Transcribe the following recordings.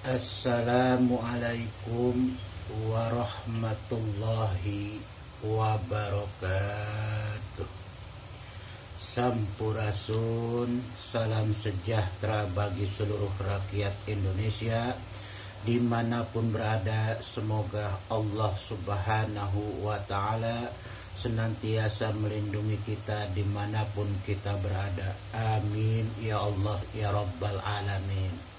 Assalamualaikum warahmatullahi wabarakatuh. Sampurasun, salam sejahtera bagi seluruh rakyat Indonesia dimanapun berada. Semoga Allah subhanahu wa ta'ala senantiasa melindungi kita dimanapun kita berada. Amin ya Allah ya Rabbal Alamin.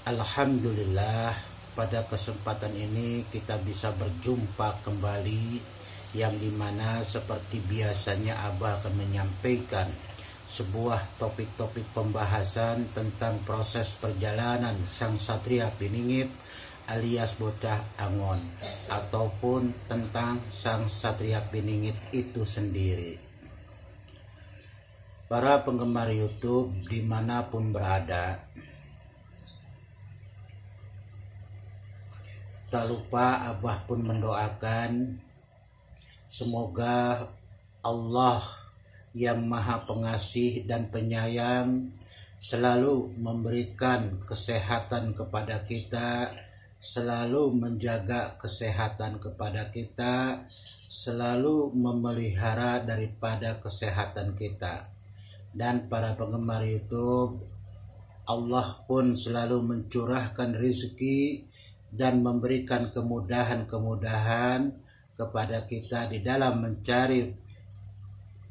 Alhamdulillah, pada kesempatan ini kita bisa berjumpa kembali, yang dimana seperti biasanya Abah akan menyampaikan sebuah topik-topik pembahasan tentang proses perjalanan sang Satria Piningit alias Bocah Angon, ataupun tentang sang Satria Piningit itu sendiri. Para penggemar YouTube dimanapun berada, tak lupa Abah pun mendoakan semoga Allah yang Maha Pengasih dan Penyayang selalu memberikan kesehatan kepada kita, selalu menjaga kesehatan kepada kita, selalu memelihara daripada kesehatan kita. Dan para penggemar YouTube, Allah pun selalu mencurahkan rezeki dan memberikan kemudahan-kemudahan kepada kita di dalam mencari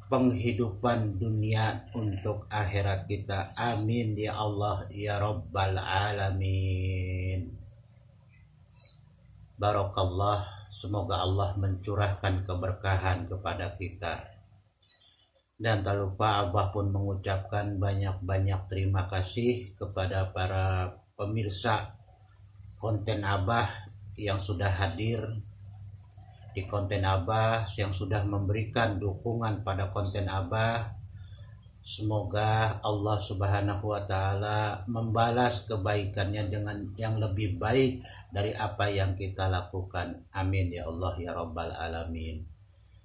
penghidupan dunia untuk akhirat kita. Amin ya Allah ya Rabbal Alamin. Barakallah, semoga Allah mencurahkan keberkahan kepada kita. Dan tak lupa Abah pun mengucapkan banyak-banyak terima kasih kepada para pemirsa konten Abah yang sudah hadir di konten Abah, yang sudah memberikan dukungan pada konten Abah. Semoga Allah subhanahu wa ta'ala membalas kebaikannya dengan yang lebih baik dari apa yang kita lakukan. Amin ya Allah ya Rabbal Alamin.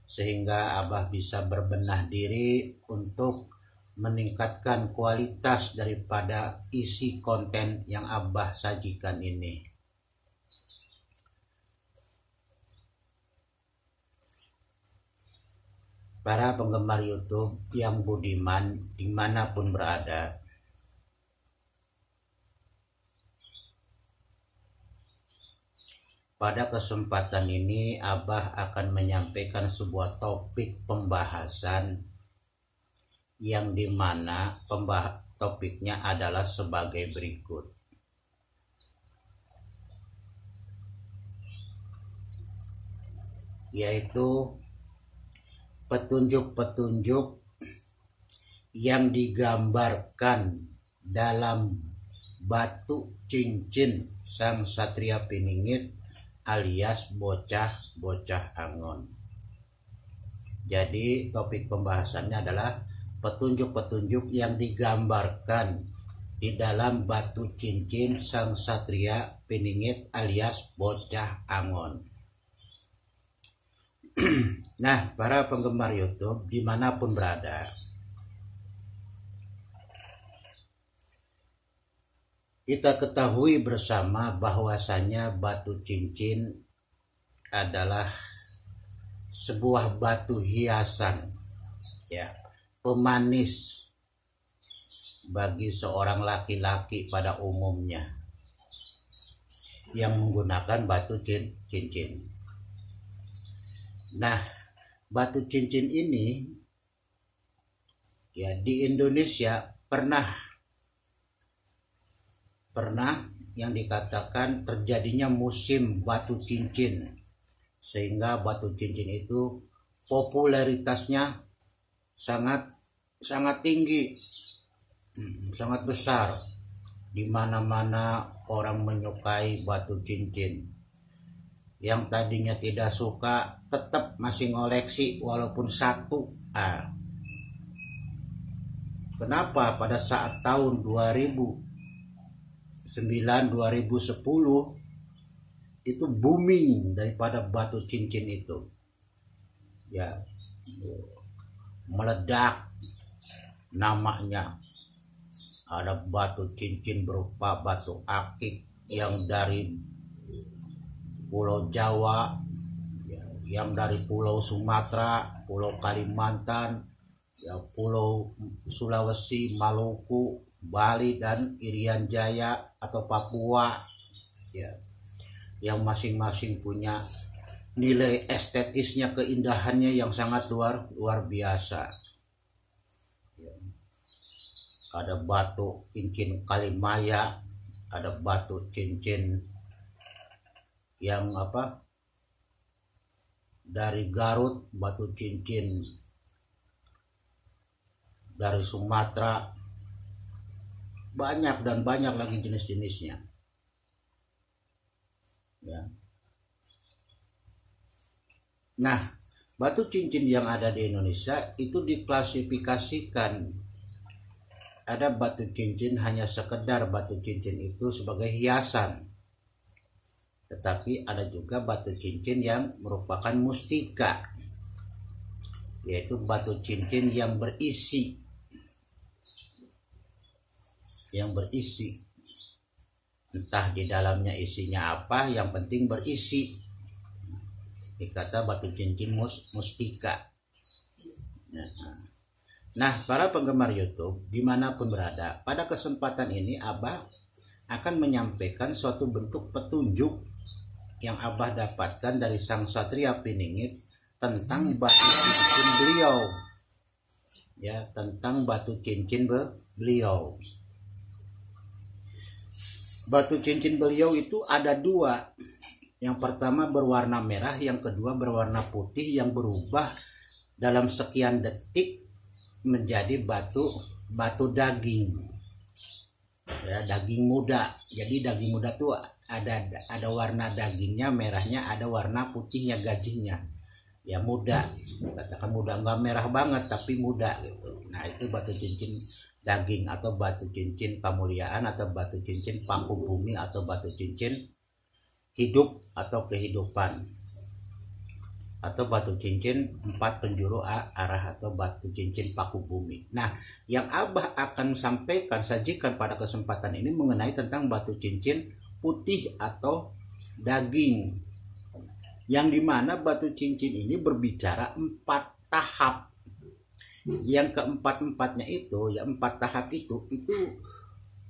Sehingga Abah bisa berbenah diri untuk meningkatkan kualitas daripada isi konten yang Abah sajikan ini. Para penggemar YouTube yang budiman dimanapun berada, pada kesempatan ini Abah akan menyampaikan sebuah topik pembahasan yang dimana topiknya adalah sebagai berikut. Yaitu petunjuk-petunjuk yang digambarkan dalam batu cincin sang Satria Piningit alias Bocah Angon. Jadi topik pembahasannya adalah petunjuk-petunjuk yang digambarkan di dalam batu cincin sang Satria Piningit alias Bocah Angon. Nah, para penggemar YouTube dimanapun berada, kita ketahui bersama bahwasanya batu cincin adalah sebuah batu hiasan, ya, pemanis bagi seorang laki-laki pada umumnya yang menggunakan batu cincin. Nah, batu cincin ini ya di Indonesia pernah yang dikatakan terjadinya musim batu cincin, sehingga batu cincin itu popularitasnya sangat tinggi, sangat besar. Di mana-mana orang menyukai batu cincin. Yang tadinya tidak suka tetap masih ngoleksi walaupun satu. Kenapa pada saat tahun 2009-2010 itu booming daripada batu cincin itu, ya, meledak namanya. ada batu cincin berupa batu akik yang dari Pulau Jawa, yang dari Pulau Sumatera, Pulau Kalimantan, ya, Pulau Sulawesi, Maluku, Bali, dan Irian Jaya atau Papua, ya, yang masing-masing punya nilai estetisnya, keindahannya yang sangat luar biasa. Ya. Ada batu cincin Kalimaya, ada batu cincin yang dari Garut, batu cincin dari Sumatera, banyak dan banyak lagi jenis-jenisnya, ya. Nah, batu cincin yang ada di Indonesia itu diklasifikasikan. Ada batu cincin hanya sekedar batu cincin itu sebagai hiasan, tetapi ada juga batu cincin yang merupakan mustika, yaitu batu cincin yang berisi, entah di dalamnya isinya apa, yang penting berisi. Dikata batu cincin mustika. Nah, para penggemar YouTube dimanapun berada, pada kesempatan ini Abah akan menyampaikan suatu bentuk petunjuk yang Abah dapatkan dari Sang Satria Piningit tentang batu cincin beliau, ya, tentang batu cincin beliau. Batu cincin beliau itu ada dua. Yang pertama berwarna merah, yang kedua berwarna putih, yang berubah dalam sekian detik menjadi batu daging, ya, daging muda. Jadi daging muda tuh ada warna dagingnya, merahnya, ada warna putihnya, gajinya, ya, muda. Katakan muda, enggak merah banget tapi muda gitu. Nah, itu batu cincin daging atau batu cincin kemuliaan atau batu cincin paku bumi atau batu cincin hidup atau kehidupan, atau batu cincin 4 penjuru arah atau batu cincin paku bumi. Nah, yang Abah akan sajikan pada kesempatan ini mengenai tentang batu cincin putih atau daging, yang dimana batu cincin ini berbicara 4 tahap. Yang keempat-empatnya itu, ya, 4 tahap itu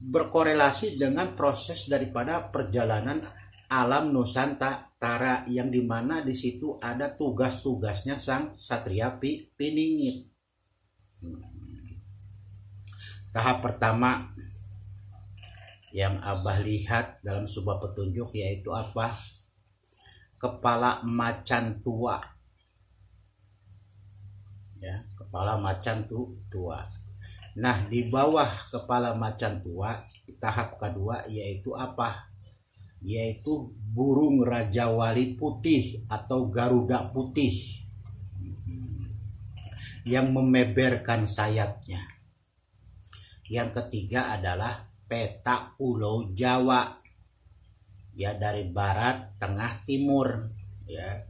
berkorelasi dengan proses daripada perjalanan alam Nusantara, yang dimana di situ ada tugas-tugasnya Sang Satria Piningit. Tahap pertama yang Abah lihat dalam sebuah petunjuk yaitu apa? Kepala macan tua, ya, kepala macan tua. Nah, di bawah kepala macan tua, tahap kedua yaitu apa? Yaitu burung Raja Wali putih atau Garuda putih yang memeberkan sayapnya. Yang ketiga adalah peta Pulau Jawa, ya, dari barat, tengah, timur, ya,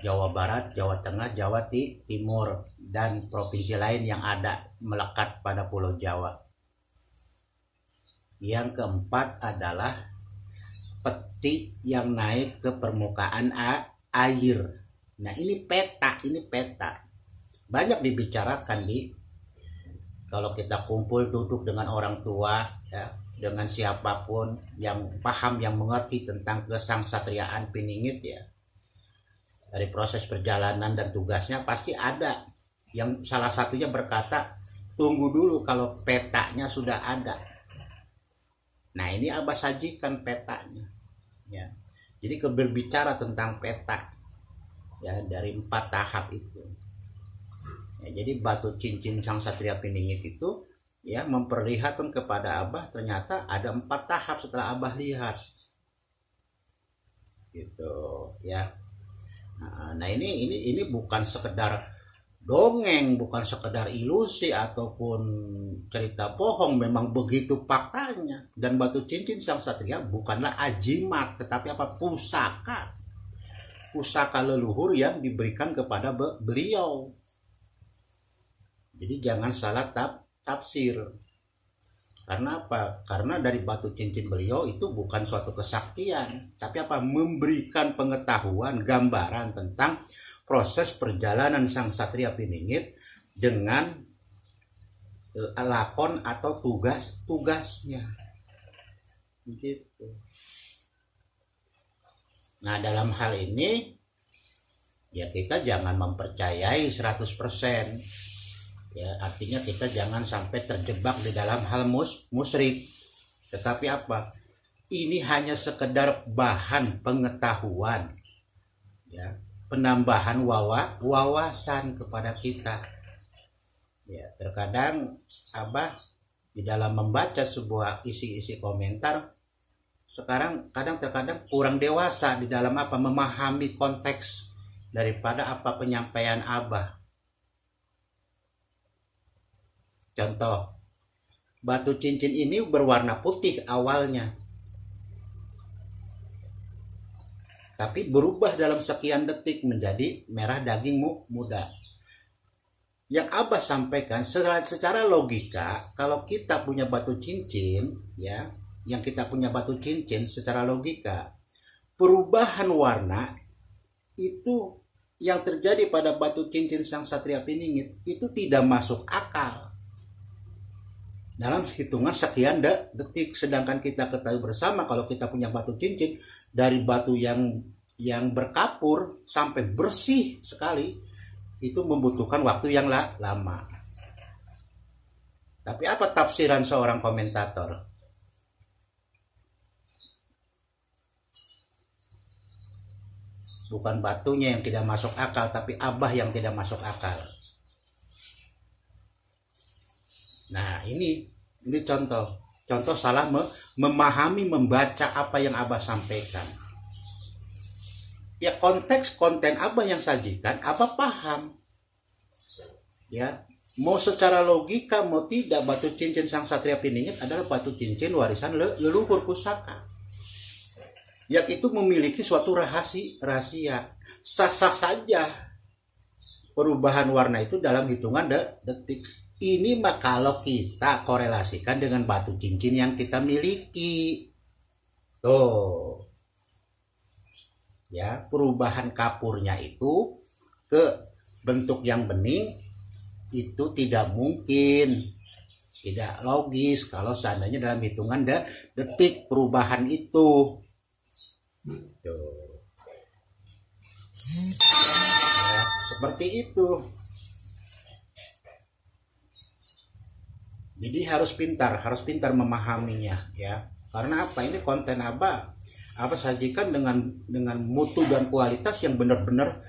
Jawa Barat, Jawa Tengah, Jawa Timur, dan provinsi lain yang ada melekat pada Pulau Jawa. Yang keempat adalah peti yang naik ke permukaan air. Nah, ini peta. Banyak dibicarakan kalau kita kumpul duduk dengan orang tua, ya, dengan siapapun yang paham, yang mengerti tentang kesangsatriaan Piningit, ya, dari proses perjalanan dan tugasnya pasti ada yang salah satunya berkata, tunggu dulu kalau petanya sudah ada. Nah, ini Abah sajikan petanya, ya. Jadi berbicara tentang peta, ya, dari 4 tahap itu. Ya, jadi batu cincin Sang Satria Piningit itu, ya, memperlihatkan kepada Abah ternyata ada 4 tahap setelah Abah lihat, gitu, ya. Nah, ini bukan sekedar dongeng, bukan sekedar ilusi ataupun cerita bohong, memang begitu faktanya. Dan batu cincin Sang Satria bukanlah ajimat, tetapi apa? Pusaka leluhur yang diberikan kepada beliau. Jadi jangan salah tafsir. Karena apa? Karena dari batu cincin beliau itu bukan suatu kesaktian, tapi apa? Memberikan pengetahuan, gambaran tentang proses perjalanan sang Satria Piningit dengan lakon atau tugas-tugasnya. Gitu. Nah, dalam hal ini ya kita jangan mempercayai 100%. Ya, artinya kita jangan sampai terjebak di dalam hal musyrik. Tetapi apa? Ini hanya sekedar bahan pengetahuan. Ya, penambahan wawasan kepada kita. Ya, terkadang Abah di dalam membaca sebuah isi-isi komentar sekarang terkadang kurang dewasa di dalam apa? Memahami konteks daripada apa penyampaian Abah. Contoh, batu cincin ini berwarna putih awalnya, tapi berubah dalam sekian detik menjadi merah daging muda. Yang Abah sampaikan secara logika, kalau kita punya batu cincin, ya, yang kita punya batu cincin secara logika, perubahan warna itu yang terjadi pada batu cincin sang Satria Piningit itu tidak masuk akal dalam hitungan sekian detik. Sedangkan kita ketahui bersama kalau kita punya batu cincin dari batu yang berkapur sampai bersih sekali itu membutuhkan waktu yang lama. Tapi apa tafsiran seorang komentator? Bukan batunya yang tidak masuk akal, tapi Abah yang tidak masuk akal. Nah, ini contoh salah memahami, membaca apa yang Abah sampaikan. Ya, konteks konten Abah yang sajikan Abah paham. Ya, mau secara logika mau tidak, batu cincin sang Satria Piningit adalah batu cincin warisan leluhur pusaka. Yang itu memiliki suatu rahasia. Sah-sah saja perubahan warna itu dalam hitungan detik. Ini mah kalau kita korelasikan dengan batu cincin yang kita miliki. Tuh. Ya, perubahan kapurnya itu ke bentuk yang bening itu tidak mungkin. Tidak logis kalau seandainya dalam hitungan detik perubahan itu. Tuh. Ya, seperti itu. Jadi harus pintar memahaminya, ya. Karena apa? Ini konten Abah sajikan dengan mutu dan kualitas yang benar-benar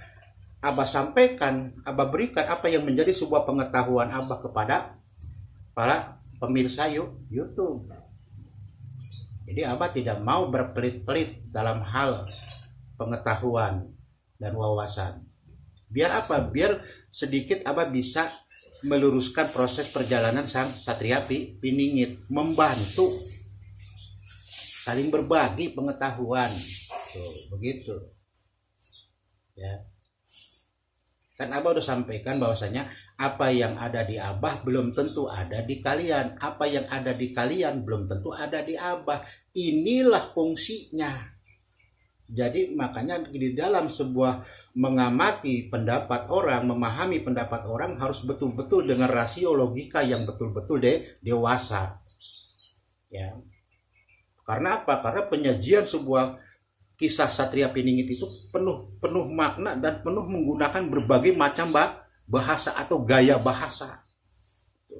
Abah sampaikan, Abah berikan apa yang menjadi sebuah pengetahuan Abah kepada para pemirsa YouTube. Jadi Abah tidak mau berpelit-pelit dalam hal pengetahuan dan wawasan. Biar apa? Biar sedikit Abah bisa meluruskan proses perjalanan sang Satria Piningit, membantu saling berbagi pengetahuan. Tuh, begitu. Ya. Kan Abah udah sampaikan bahwasanya apa yang ada di Abah belum tentu ada di kalian. Apa yang ada di kalian belum tentu ada di Abah. Inilah fungsinya. Jadi makanya di dalam sebuah mengamati pendapat orang, memahami pendapat orang harus betul-betul dengan rasio logika yang betul-betul dewasa. Ya. Karena apa? Karena penyajian sebuah kisah Satria Piningit itu penuh makna dan penuh menggunakan berbagai macam bahasa atau gaya bahasa.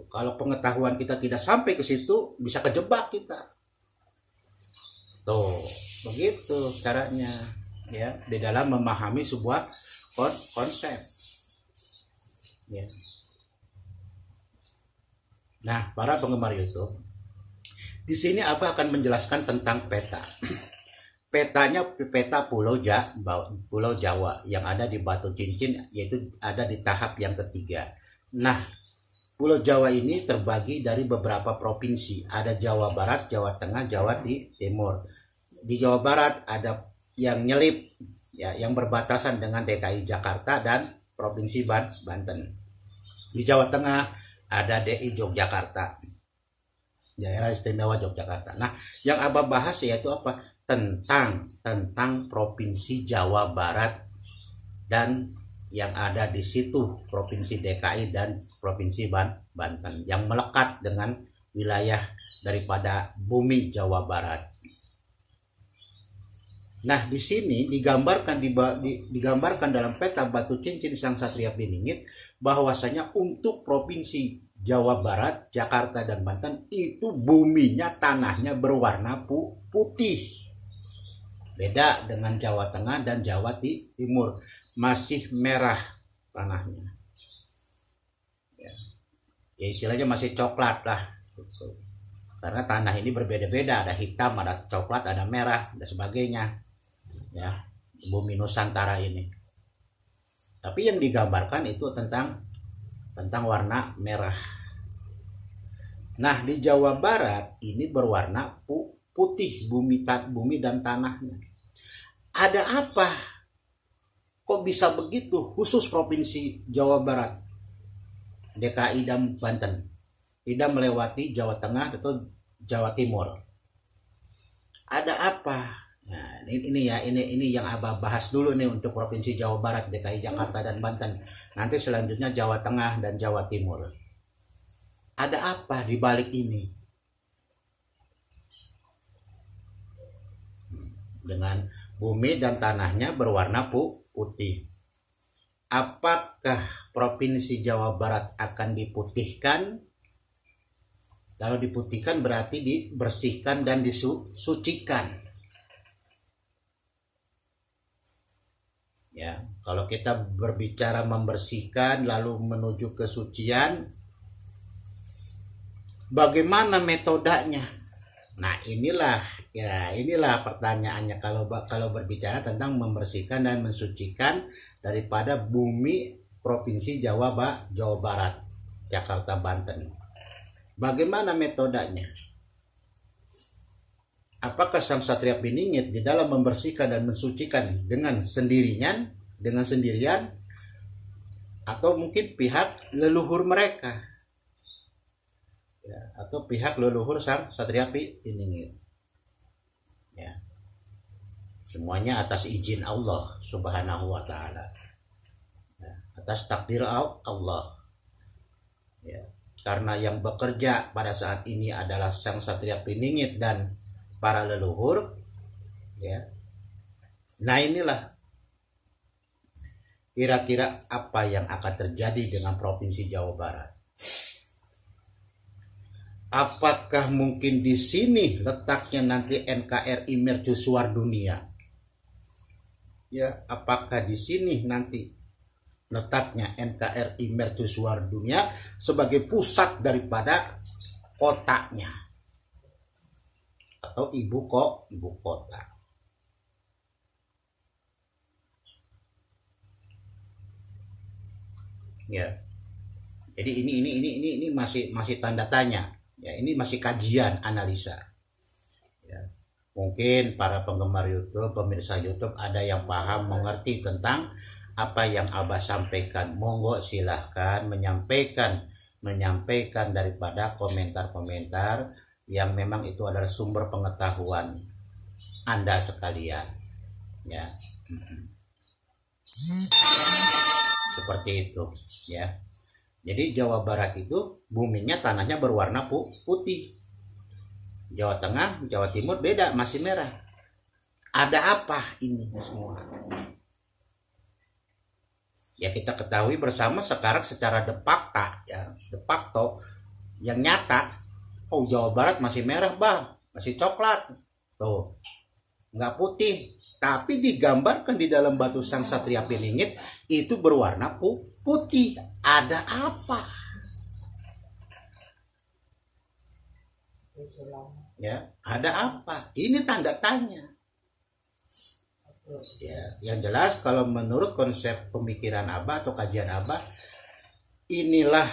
Kalau pengetahuan kita tidak sampai ke situ, bisa kejebak kita. Tuh, begitu caranya, ya, di dalam memahami sebuah konsep. Ya. Nah, para penggemar YouTube, di sini Abah akan menjelaskan tentang peta. Petanya peta Pulau Jawa yang ada di batu cincin, yaitu ada di tahap yang ketiga. Nah, Pulau Jawa ini terbagi dari beberapa provinsi. Ada Jawa Barat, Jawa Tengah, Jawa Timur. Di Jawa Barat ada yang nyelip, ya, yang berbatasan dengan DKI Jakarta dan Provinsi Banten. Di Jawa Tengah ada DI Yogyakarta. daerah istimewa Yogyakarta. Nah, yang Abah bahas yaitu apa? Tentang Provinsi Jawa Barat dan yang ada di situ Provinsi DKI dan Provinsi Banten yang melekat dengan wilayah daripada bumi Jawa Barat. Nah, di sini digambarkan dalam peta batu cincin Sang Satria Piningit bahwasanya untuk Provinsi Jawa Barat, Jakarta dan Banten itu buminya, tanahnya berwarna putih. Beda dengan Jawa Tengah dan Jawa Timur, masih merah tanahnya. Ya istilahnya masih coklat lah. Karena tanah ini berbeda-beda, ada hitam, ada coklat, ada merah, dan sebagainya. Ya, bumi Nusantara ini. Tapi yang digambarkan itu tentang warna merah. Nah, di Jawa Barat ini berwarna putih bumi dan tanahnya. Ada apa? Kok bisa begitu? Khusus Provinsi Jawa Barat, DKI dan Banten, tidak melewati Jawa Tengah atau Jawa Timur. Ada apa? Nah, ini yang Abah bahas dulu nih untuk Provinsi Jawa Barat, DKI Jakarta dan Banten. Nanti selanjutnya Jawa Tengah dan Jawa Timur. Ada apa di balik ini? Dengan bumi dan tanahnya berwarna putih. Apakah Provinsi Jawa Barat akan diputihkan? Kalau diputihkan berarti dibersihkan dan disucikan. Ya, kalau kita berbicara membersihkan lalu menuju kesucian, bagaimana metodenya? Nah, inilah pertanyaannya kalau berbicara tentang membersihkan dan mensucikan daripada bumi Provinsi Jawa Barat, Jakarta, Banten. Bagaimana metodenya? Apakah Sang Satria Piningit di dalam membersihkan dan mensucikan dengan sendirian, atau mungkin pihak leluhur mereka? Ya, atau pihak leluhur Sang Satria Piningit. Ya. Semuanya atas izin Allah Subhanahu wa taala. Ya, atas takdir Allah. Ya, karena yang bekerja pada saat ini adalah Sang Satria Piningit dan para leluhur. Ya. Nah, inilah kira-kira apa yang akan terjadi dengan Provinsi Jawa Barat. Apakah mungkin di sini letaknya nanti NKRI mercusuar dunia? Ya, apakah di sini nanti letaknya NKRI mercusuar dunia sebagai pusat daripada kotanya atau ibu kota? Ya. Jadi ini masih tanda tanya. Ya, ini masih kajian analisa. Ya, mungkin para penggemar YouTube, pemirsa YouTube ada yang paham, mengerti tentang apa yang Abah sampaikan. Monggo silahkan menyampaikan daripada komentar-komentar yang memang itu adalah sumber pengetahuan Anda sekalian. Ya, seperti itu. Ya. Jadi Jawa Barat itu buminya, tanahnya berwarna putih. Jawa Tengah, Jawa Timur beda, masih merah. Ada apa ini semua? Ya, kita ketahui bersama sekarang secara de facto yang nyata, Jawa Barat masih merah, Bang, masih coklat. Tuh. Nggak putih, tapi digambarkan di dalam batu Sang Satria Piningit itu berwarna putih. Ada apa? Ya, ada apa? Ini tanda tanya. Ya, yang jelas kalau menurut konsep pemikiran Abah atau kajian Abah, inilah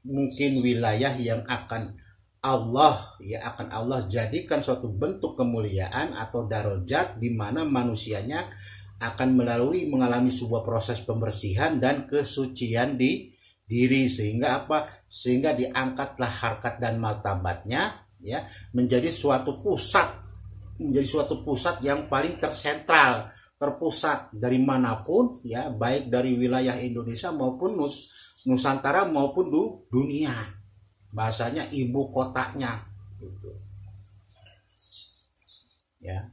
mungkin wilayah yang akan Allah jadikan suatu bentuk kemuliaan atau darajat di mana manusianya akan mengalami sebuah proses pembersihan dan kesucian di diri, sehingga diangkatlah harkat dan martabatnya ya, menjadi suatu pusat yang paling tersentral, terpusat dari manapun, ya, baik dari wilayah Indonesia maupun Nusantara maupun dunia. Bahasanya ibu kotanya, gitu. Ya.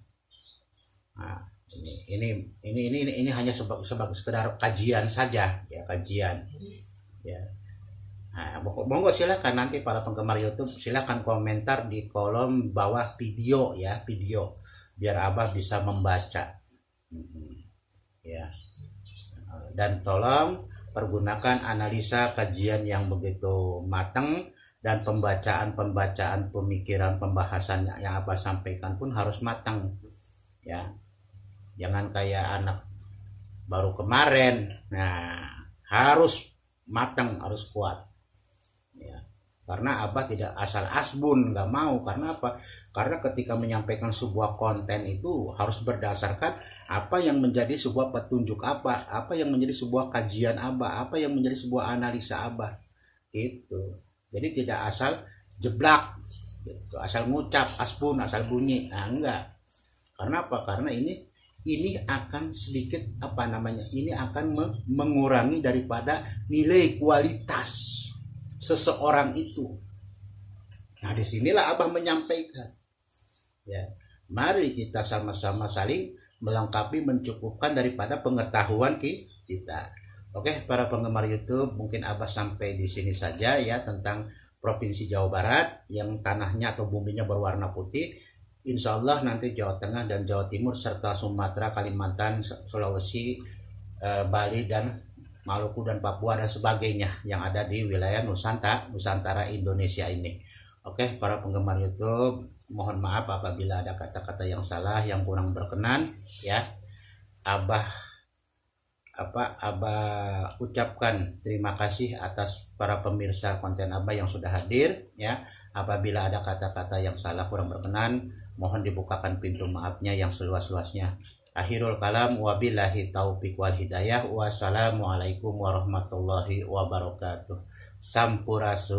Nah, ini hanya sebagai sekedar kajian saja, ya, kajian. Ya. Nah, monggo silakan nanti para penggemar YouTube silakan komentar di kolom bawah video, ya, video, biar Abah bisa membaca. Ya. Dan tolong pergunakan analisa kajian yang begitu matang, dan pembacaan pemikiran pembahasan yang Abah sampaikan pun harus matang, ya. Jangan kayak anak baru kemarin. Nah, harus matang, harus kuat, ya. Karena Abah tidak asal asbun, nggak mau. Karena apa? Karena ketika menyampaikan sebuah konten itu harus berdasarkan apa yang menjadi sebuah petunjuk apa yang menjadi sebuah kajian Abah, apa yang menjadi sebuah analisa Abah, gitu. Jadi tidak asal jeblak, gitu, asal ngucap, asbun, asal bunyi. Nah, enggak. Karena apa? Karena ini akan sedikit ini akan mengurangi daripada nilai kualitas seseorang itu. Nah, disinilah Abah menyampaikan, ya, mari kita sama-sama saling melengkapi, mencukupkan daripada pengetahuan kita. Oke, para penggemar YouTube, mungkin Abah sampai di sini saja, ya, tentang Provinsi Jawa Barat yang tanahnya atau buminya berwarna putih. Insya Allah nanti Jawa Tengah dan Jawa Timur serta Sumatera, Kalimantan, Sulawesi, Bali dan Maluku dan Papua dan sebagainya yang ada di wilayah Nusantara Indonesia ini. Oke, para penggemar YouTube, mohon maaf apabila ada kata-kata yang salah, yang kurang berkenan, ya. Abah ucapkan terima kasih atas para pemirsa konten Abah yang sudah hadir, ya. Apabila ada kata-kata yang salah, kurang berkenan, mohon dibukakan pintu maafnya yang seluas-luasnya. Akhirul kalam, wabillahi taufiq wal hidayah. Wassalamualaikum warahmatullahi wabarakatuh. Sampurasun.